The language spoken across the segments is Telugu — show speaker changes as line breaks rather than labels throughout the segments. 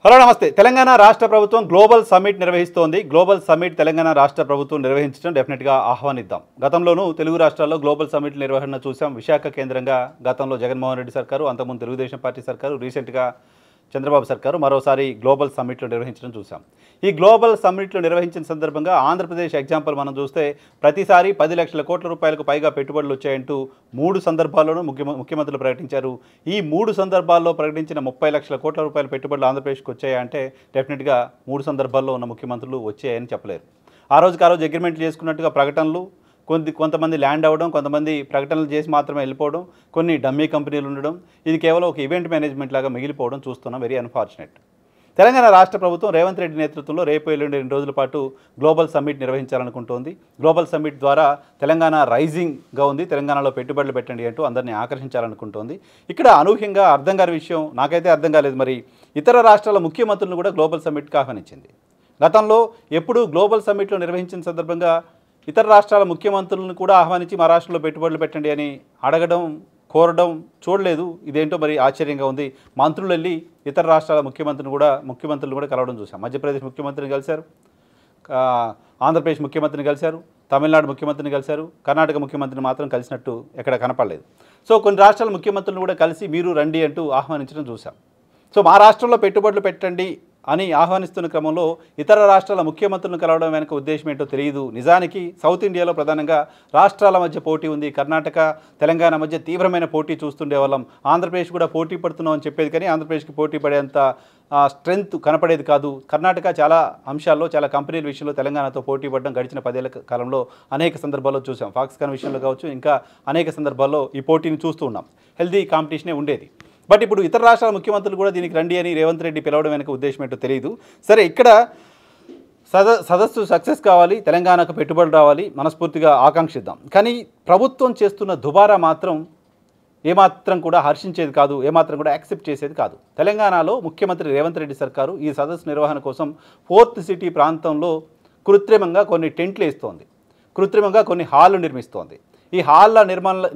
హలో నమస్తే. తెలంగాణ రాష్ట్ర ప్రభుత్వం గ్లోబల్ సమ్మిట్ నిర్వహిస్తోంది. గ్లోబల్ సమ్మిట్ తెలంగాణ రాష్ట్ర ప్రభుత్వం నిర్వహించడం డెఫినెట్గా ఆహ్వానిద్దాం. గతంలోనూ తెలుగు రాష్ట్రాల్లో గ్లోబల్ సమ్మిట్ నిర్వహణ చూసాం. విశాఖ కేంద్రంగా గతంలో జగన్మోహన్ రెడ్డి సర్కారు, అంతకుముందు తెలుగుదేశం పార్టీ సర్కారు, రీసెంట్గా చంద్రబాబు సర్కారు మరోసారి గ్లోబల్ సమ్మిట్లు నిర్వహించడం చూసాం. ఈ గ్లోబల్ సమ్మిట్లు నిర్వహించిన సందర్భంగా ఆంధ్రప్రదేశ్ ఎగ్జాంపుల్ మనం చూస్తే ప్రతిసారి 10 లక్షల కోట్ల రూపాయలకు పైగా పెట్టుబడులు వచ్చాయంటూ 3 సందర్భాల్లోనూ ముఖ్యమంత్రులు ప్రకటించారు. ఈ 3 సందర్భాల్లో ప్రకటించిన 30 లక్షల కోట్ల రూపాయల పెట్టుబడులు ఆంధ్రప్రదేశ్కి వచ్చాయా అంటే డెఫినెట్గా 3 సందర్భాల్లో ఉన్న ముఖ్యమంత్రులు వచ్చాయని చెప్పలేరు. ఆ రోజు అగ్రిమెంట్లు చేసుకున్నట్టుగా ప్రకటనలు, కొంతమంది ల్యాండ్ అవ్వడం, కొంతమంది ప్రకటనలు చేసి మాత్రమే వెళ్ళిపోవడం, కొన్ని డమ్మీ కంపెనీలు ఉండడం, ఇది కేవలం ఒక ఈవెంట్ మేనేజ్మెంట్ లాగా మిగిలిపోవడం చూస్తున్నాం. Very unfortunate. తెలంగాణ రాష్ట్ర ప్రభుత్వం రేవంత్ రెడ్డి నేతృత్వంలో రేపు ఎల్లుండి 2 రోజుల పాటు గ్లోబల్ సమ్మిట్ నిర్వహించాలనుకుంటోంది. గ్లోబల్ సమ్మిట్ ద్వారా తెలంగాణ రైజింగ్గా ఉంది, తెలంగాణలో పెట్టుబడులు పెట్టండి అంటూ అందరినీ ఆకర్షించాలనుకుంటోంది. ఇక్కడ అనూహ్యంగా అర్థం కాని విషయం, నాకైతే అర్థం కాలేదు, మరి ఇతర రాష్ట్రాల ముఖ్యమంత్రులను కూడా గ్లోబల్ సమ్మిట్కి ఆహ్వానించింది. గతంలో ఎప్పుడు గ్లోబల్ సమ్మిట్లో నిర్వహించిన సందర్భంగా ఇతర రాష్ట్రాల ముఖ్యమంత్రులను కూడా ఆహ్వానించి మా రాష్ట్రంలో పెట్టుబడులు పెట్టండి అని అడగడం, కోరడం చూడలేదు. ఇదేంటో మరి ఆశ్చర్యంగా ఉంది. మంత్రులు వెళ్ళి ఇతర రాష్ట్రాల ముఖ్యమంత్రులను కూడా కలవడం చూసాం. మధ్యప్రదేశ్ ముఖ్యమంత్రిని కలిశారు, ఆంధ్రప్రదేశ్ ముఖ్యమంత్రిని కలిశారు, తమిళనాడు ముఖ్యమంత్రిని కలిశారు, కర్ణాటక ముఖ్యమంత్రిని మాత్రం కలిసినట్టు ఎక్కడ కనపడలేదు. సో కొన్ని రాష్ట్రాల ముఖ్యమంత్రులను కూడా కలిసి మీరు రండి అంటూ ఆహ్వానించడం చూసాం. సో మా రాష్ట్రంలో పెట్టుబడులు పెట్టండి అని ఆహ్వానిస్తున్న క్రమంలో ఇతర రాష్ట్రాల ముఖ్యమంత్రులను కలవడం వెనక ఉద్దేశం ఏంటో తెలియదు. నిజానికి సౌత్ ఇండియాలో ప్రధానంగా రాష్ట్రాల మధ్య పోటీ ఉంది. కర్ణాటక, తెలంగాణ మధ్య తీవ్రమైన పోటీ చూస్తుండే వాళ్ళం. ఆంధ్రప్రదేశ్ కూడా పోటీ పడుతున్నాం అని చెప్పేది, కానీ ఆంధ్రప్రదేశ్కి పోటీ పడేంత స్ట్రెంగ్త్ కనపడేది కాదు. కర్ణాటక చాలా అంశాల్లో, చాలా కంపెనీల విషయంలో తెలంగాణతో పోటీ పడడం గడిచిన 10 ఏళ్ల కాలంలో అనేక సందర్భాల్లో చూసాం. ఫాక్స్కాన్ విషయంలో కావచ్చు, ఇంకా అనేక సందర్భాల్లో ఈ పోటీని చూస్తూ ఉన్నాం. హెల్దీ కాంపిటీషనే ఉండేది. బట్ ఇప్పుడు ఇతర రాష్ట్రాల ముఖ్యమంత్రులు కూడా దీనికి రండి అని రేవంత్ రెడ్డి పిలవడం వెనక ఉద్దేశం ఏంటో తెలియదు. సరే, ఇక్కడ సదస్సు సక్సెస్ కావాలి, తెలంగాణకు పెట్టుబడులు రావాలి, మనస్ఫూర్తిగా ఆకాంక్షిద్దాం. కానీ ప్రభుత్వం చేస్తున్న దుబారా మాత్రం ఏమాత్రం కూడా హర్షించేది కాదు, ఏమాత్రం కూడా యాక్సెప్ట్ చేసేది కాదు. తెలంగాణలో ముఖ్యమంత్రి రేవంత్ రెడ్డి సర్కారు ఈ సదస్సు నిర్వహణ కోసం 4th సిటీ ప్రాంతంలో కృత్రిమంగా కొన్ని టెంట్లు వేస్తోంది, కృత్రిమంగా కొన్ని హాళ్ళు నిర్మిస్తోంది. ఈ హాళ్ళ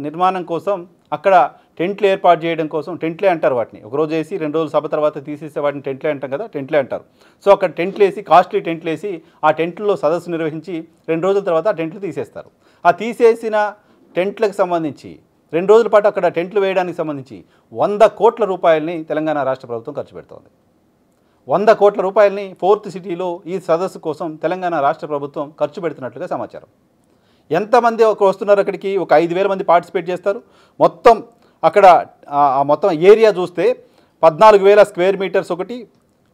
నిర్మాణం కోసం అక్కడ టెంట్లు ఏర్పాటు చేయడం కోసం, టెంట్లే అంటారు వాటిని, ఒకరోజు వేసి 2 రోజులు సభ తర్వాత తీసేసే వాటిని టెంట్లే అంటాం కదా, టెంట్లే అంటారు. సో అక్కడ టెంట్లు వేసి, కాస్ట్లీ టెంట్లు వేసి ఆ టెంట్లో సదస్సు నిర్వహించి 2 రోజుల తర్వాత ఆ టెంట్లు తీసేస్తారు. ఆ తీసేసిన టెంట్లకు సంబంధించి 2 రోజుల పాటు అక్కడ టెంట్లు వేయడానికి సంబంధించి 100 కోట్ల రూపాయలని తెలంగాణ రాష్ట్ర ప్రభుత్వం ఖర్చు పెడుతోంది. 100 కోట్ల రూపాయలని 4th సిటీలో ఈ సదస్సు కోసం తెలంగాణ రాష్ట్ర ప్రభుత్వం ఖర్చు పెడుతున్నట్లుగా సమాచారం. ఎంతమంది వస్తున్నారు అక్కడికి? ఒక 5,000 మంది పార్టిసిపేట్ చేస్తారు. మొత్తం అక్కడ మొత్తం ఏరియా చూస్తే 14,000 స్క్వేర్ మీటర్స్ ఒకటి,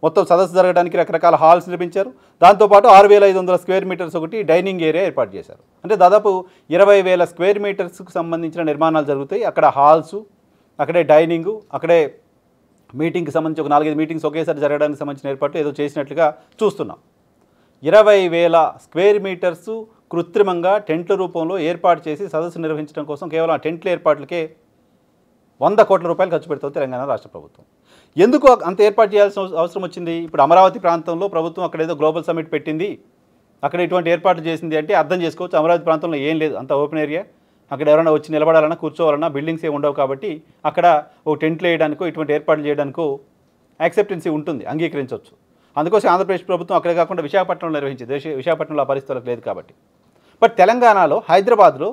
మొత్తం సదస్సు జరగడానికి రకరకాల హాల్స్ నిర్మించారు. దాంతోపాటు 6,500 స్క్వేర్ మీటర్స్ ఒకటి డైనింగ్ ఏరియా ఏర్పాటు చేశారు. అంటే దాదాపు 20,000 స్క్వేర్ మీటర్స్కు సంబంధించిన నిర్మాణాలు జరుగుతాయి. అక్కడ హాల్సు, అక్కడే డైనింగు, అక్కడే మీటింగ్కి సంబంధించి ఒక 4-5 మీటింగ్స్ ఒకేసారి జరగడానికి సంబంధించిన ఏర్పాట్లు ఏదో చేసినట్లుగా చూస్తున్నాం. 20,000 స్క్వేర్ మీటర్సు కృత్రిమంగా టెంట్ల రూపంలో ఏర్పాటు చేసి సదస్సు నిర్వహించడం కోసం కేవలం ఆ టెంట్ల ఏర్పాట్లకే 100 కోట్ల రూపాయలు ఖర్చు పెడుతుంది తెలంగాణ రాష్ట్ర ప్రభుత్వం. ఎందుకు అంత ఏర్పాటు చేయాల్సిన అవసరం వచ్చింది? ఇప్పుడు అమరావతి ప్రాంతంలో ప్రభుత్వం అక్కడ ఏదో గ్లోబల్ సమ్మిట్ పెట్టింది, అక్కడ ఇటువంటి ఏర్పాట్లు చేసింది అంటే అర్థం చేసుకోవచ్చు. అమరావతి ప్రాంతంలో ఏం లేదు, అంత ఓపెన్ ఏరియా. అక్కడ ఎవరైనా వచ్చి నిలబడాలన్నా, కూర్చోవాలన్నా బిల్డింగ్స్ ఏమి ఉండవు కాబట్టి అక్కడ ఒక టెంట్లు వేయడానికో ఇటువంటి ఏర్పాట్లు చేయడానికో యాక్సెప్టెన్సీ ఉంటుంది, అంగీకరించవచ్చు. అందుకోసం ఆంధ్రప్రదేశ్ ప్రభుత్వం అక్కడే కాకుండా విశాఖపట్నంలో నిర్వహించింది. విశాఖపట్నంలో ఆ పరిస్థితులకు లేదు కాబట్టి. బట్ తెలంగాణలో, హైదరాబాద్లో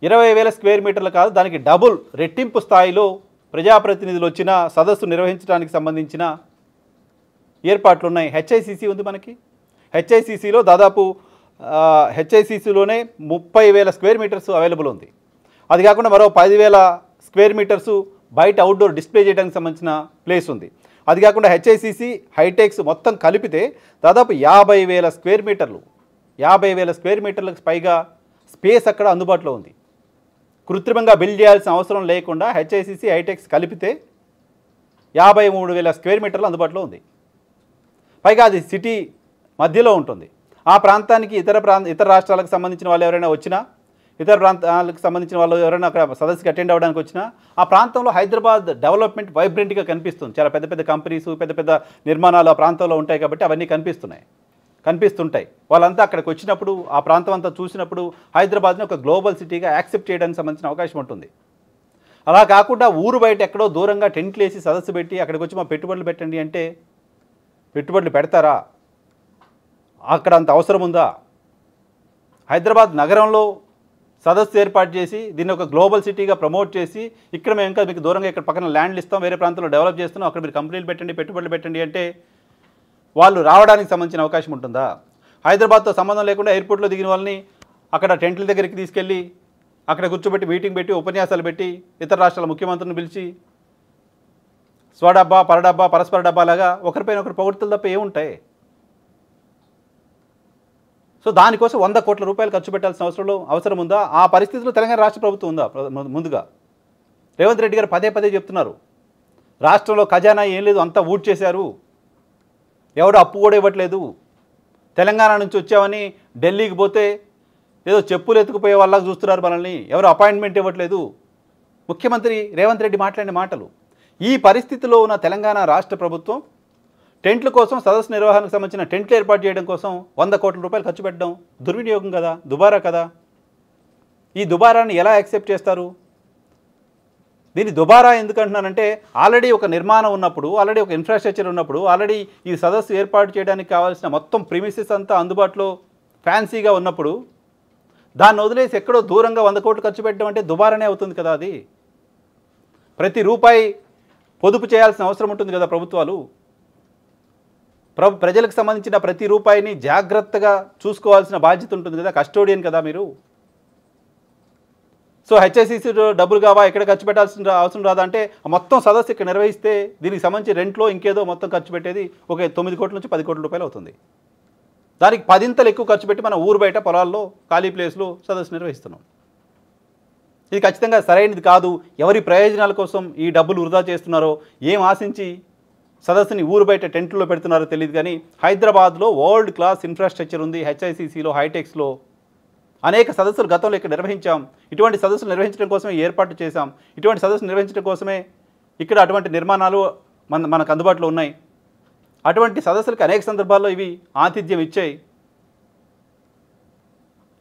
20,000 స్క్వేర్ మీటర్లు కాదు, దానికి డబుల్, రెట్టింపు స్థాయిలో ప్రజాప్రతినిధులు వచ్చిన సదస్సు నిర్వహించడానికి సంబంధించిన ఏర్పాట్లు ఉన్నాయి. హెచ్ఐసిసి ఉంది మనకి. హెచ్ఐసిసిలో దాదాపు హెచ్ఐసిసిలోనే 30,000 స్క్వేర్ మీటర్స్ అవైలబుల్ ఉంది. అది కాకుండా మరో 10,000 స్క్వేర్ మీటర్స్ బయట అవుట్డోర్ డిస్ప్లే చేయడానికి సంబంధించిన ప్లేస్ ఉంది. అది కాకుండా హెచ్ఐసిసి, హైటెక్స్ మొత్తం కలిపితే దాదాపు 50,000 స్క్వేర్ మీటర్లు, 50,000 స్క్వేర్ మీటర్లకు పైగా స్పేస్ అక్కడ అందుబాటులో ఉంది. కృత్రిమంగా బిల్డ్ చేయాల్సిన అవసరం లేకుండా హెచ్ఐసిసి, హైటెక్స్ కలిపితే 53,000 స్క్వేర్ మీటర్లు అందుబాటులో ఉంది. పైగా అది సిటీ మధ్యలో ఉంటుంది. ఆ ప్రాంతానికి ఇతర రాష్ట్రాలకు సంబంధించిన వాళ్ళు ఎవరైనా వచ్చినా, ఇతర ప్రాంతాలకు సంబంధించిన వాళ్ళు ఎవరైనా అక్కడ సదస్సుకి అటెండ్ అవ్వడానికి వచ్చినా ఆ ప్రాంతంలో హైదరాబాద్ డెవలప్మెంట్ వైబ్రెంట్గా కనిపిస్తుంది. చాలా పెద్ద పెద్ద కంపెనీస్, పెద్ద పెద్ద నిర్మాణాలు ఆ ప్రాంతంలో ఉంటాయి కాబట్టి అవన్నీ కనిపిస్తుంటాయి. వాళ్ళంతా అక్కడికి వచ్చినప్పుడు, ఆ ప్రాంతం అంతా చూసినప్పుడు హైదరాబాద్ని ఒక గ్లోబల్ సిటీగా యాక్సెప్ట్ చేయడానికి సంబంధించిన అవకాశం ఉంటుంది. అలా కాకుండా ఊరు బయట ఎక్కడో దూరంగా టెంట్లు వేసి సదస్సు పెట్టి అక్కడికి వచ్చి మా పెట్టుబడులు పెట్టండి అంటే పెట్టుబడులు పెడతారా? అక్కడ అంత అవసరం ఉందా? హైదరాబాద్ నగరంలో సదస్సు ఏర్పాటు చేసి దీన్ని ఒక గ్లోబల్ సిటీగా ప్రమోట్ చేసి ఇక్కడ మేము ఇంకా మీకు దూరంగా ఇక్కడ పక్కన ల్యాండ్లు ఇస్తాం, వేరే ప్రాంతంలో డెవలప్ చేస్తున్నాం, అక్కడ మీరు కంపెనీలు పెట్టండి, పెట్టుబడులు పెట్టండి అంటే వాళ్ళు రావడానికి సంబంధించిన అవకాశం ఉంటుందా? హైదరాబాద్తో సంబంధం లేకుండా ఎయిర్పోర్ట్లో దిగిన వాళ్ళని అక్కడ టెంట్ల దగ్గరికి తీసుకెళ్ళి అక్కడ కూర్చోబెట్టి మీటింగ్ పెట్టి ఉపన్యాసాలు పెట్టి ఇతర రాష్ట్రాల ముఖ్యమంత్రిని పిలిచి స్వడబ్బా పరడబ్బా పరస్పర డబ్బా లాగా ఒకరిపైన ఒకరు పొగడ్తలు తప్ప ఏముంటాయి? సో దానికోసం 100 కోట్ల రూపాయలు ఖర్చు పెట్టాల్సిన అవసరం ఉందా? ఆ పరిస్థితిలో తెలంగాణ రాష్ట్ర ప్రభుత్వం ఉందా? ముందుగా రేవంత్ రెడ్డి గారు పదే పదే చెప్తున్నారు, రాష్ట్రంలో ఖజానా ఏం లేదు, అంతా ఊడ్ చేశారు, ఎవడు అప్పు కూడా ఇవ్వట్లేదు, తెలంగాణ నుంచి వచ్చామని ఢిల్లీకి పోతే ఏదో చెప్పులు ఎత్తుకుపోయే వాళ్ళకి చూస్తున్నారు మనల్ని, ఎవరు అపాయింట్మెంట్ ఇవ్వట్లేదు. ముఖ్యమంత్రి రేవంత్ రెడ్డి మాట్లాడిన మాటలు. ఈ పరిస్థితిలో ఉన్న తెలంగాణ రాష్ట్ర ప్రభుత్వం టెంట్ల కోసం సదస్సు నిర్వహణకు సంబంధించిన టెంట్లు ఏర్పాటు చేయడం కోసం 100 కోట్ల రూపాయలు ఖర్చు పెట్టడం దుర్వినియోగం కదా, దుబారా కదా. ఈ దుబారాన్ని ఎలా యాక్సెప్ట్ చేస్తారు? దీన్ని దుబారా ఎందుకు అంటున్నానంటే ఆల్రెడీ ఒక నిర్మాణం ఉన్నప్పుడు, ఆల్రెడీ ఒక ఇన్ఫ్రాస్ట్రక్చర్ ఉన్నప్పుడు, ఆల్రెడీ ఈ సదస్సు ఏర్పాటు చేయడానికి కావాల్సిన మొత్తం ప్రిమిసెస్ అంతా అందుబాటులో ఫ్యాన్సీగా ఉన్నప్పుడు దాన్ని వదిలేసి ఎక్కడో దూరంగా 100 కోట్లు ఖర్చు పెట్టడం అంటే దుబారానే అవుతుంది కదా. అది ప్రతి రూపాయి పొదుపు చేయాల్సిన అవసరం ఉంటుంది కదా ప్రభుత్వాలు. ప్రజలకు సంబంధించిన ప్రతి రూపాయిని జాగ్రత్తగా చూసుకోవాల్సిన బాధ్యత ఉంటుంది కదా, కస్టోడియన్ కదా మీరు. సో హెచ్ఐసిసి డబ్బులు కావా, ఎక్కడ ఖర్చు పెట్టాల్సిన అవసరం రాదా అంటే మొత్తం సదస్సు ఇక్కడ నిర్వహిస్తే దీనికి సంబంధించి రెంట్లో ఇంకేదో మొత్తం ఖర్చు పెట్టేది ఒక 9 కోట్ల నుంచి 10 కోట్ల రూపాయలు అవుతుంది. దానికి 10 ఎక్కువ ఖర్చు పెట్టి మన ఊరు బయట పొలాల్లో ఖాళీ ప్లేస్లో సదస్సు నిర్వహిస్తున్నాం. ఇది ఖచ్చితంగా సరైనది కాదు. ఎవరి ప్రయోజనాల కోసం ఈ డబ్బులు వృధా చేస్తున్నారో, ఏం ఆశించి సదస్సుని ఊరు బయట టెంట్లో పెడుతున్నారో తెలియదు. కానీ హైదరాబాద్లో వరల్డ్ క్లాస్ ఇన్ఫ్రాస్ట్రక్చర్ ఉంది. హెచ్ఐసిసిలో, హైటెక్స్లో అనేక సదస్సులు గతంలో ఇక్కడ నిర్వహించాం. ఇటువంటి సదస్సులు నిర్వహించడం కోసమే ఏర్పాటు చేశాం. ఇటువంటి సదస్సులు నిర్వహించడం కోసమే ఇక్కడ అటువంటి నిర్మాణాలు మనకు అందుబాటులో ఉన్నాయి. అటువంటి సదస్సులకు అనేక సందర్భాల్లో ఇవి ఆతిథ్యం ఇచ్చాయి.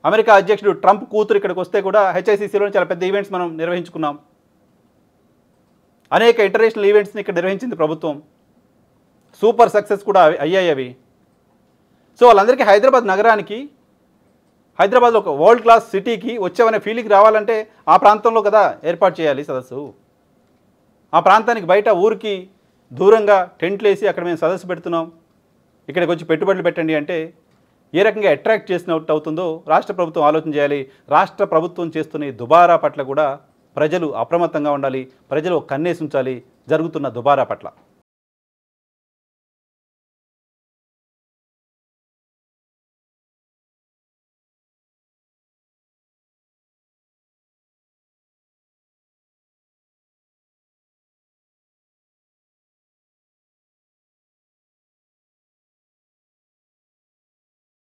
అమెరికా అధ్యక్షుడు ట్రంప్ కూతురు ఇక్కడికి వస్తే కూడా హెచ్ఐసిసిలో చాలా పెద్ద ఈవెంట్స్ మనం నిర్వహించుకున్నాం. అనేక ఇంటర్నేషనల్ ఈవెంట్స్ని ఇక్కడ నిర్వహించింది ప్రభుత్వం. సూపర్ సక్సెస్ కూడా అయ్యాయి అవి. సో వాళ్ళందరికీ హైదరాబాద్ నగరానికి, హైదరాబాద్లో ఒక వరల్డ్ క్లాస్ సిటీకి వచ్చామనే ఫీలింగ్ రావాలంటే ఆ ప్రాంతంలో కదా ఏర్పాటు చేయాలి సదస్సు. ఆ ప్రాంతానికి బయట ఊరికి దూరంగా టెంట్లు వేసి అక్కడ మేము సదస్సు పెడుతున్నాం, ఇక్కడికి వచ్చి పెట్టుబడులు పెట్టండి అంటే ఏ రకంగా అట్రాక్ట్ చేసినట్టు అవుతుందో రాష్ట్ర ప్రభుత్వం ఆలోచన చేయాలి. రాష్ట్ర ప్రభుత్వం చేస్తున్న ఈ దుబారా పట్ల కూడా ప్రజలు అప్రమత్తంగా ఉండాలి. ప్రజలు కన్నేసి ఉంచాలి జరుగుతున్న దుబారా పట్ల.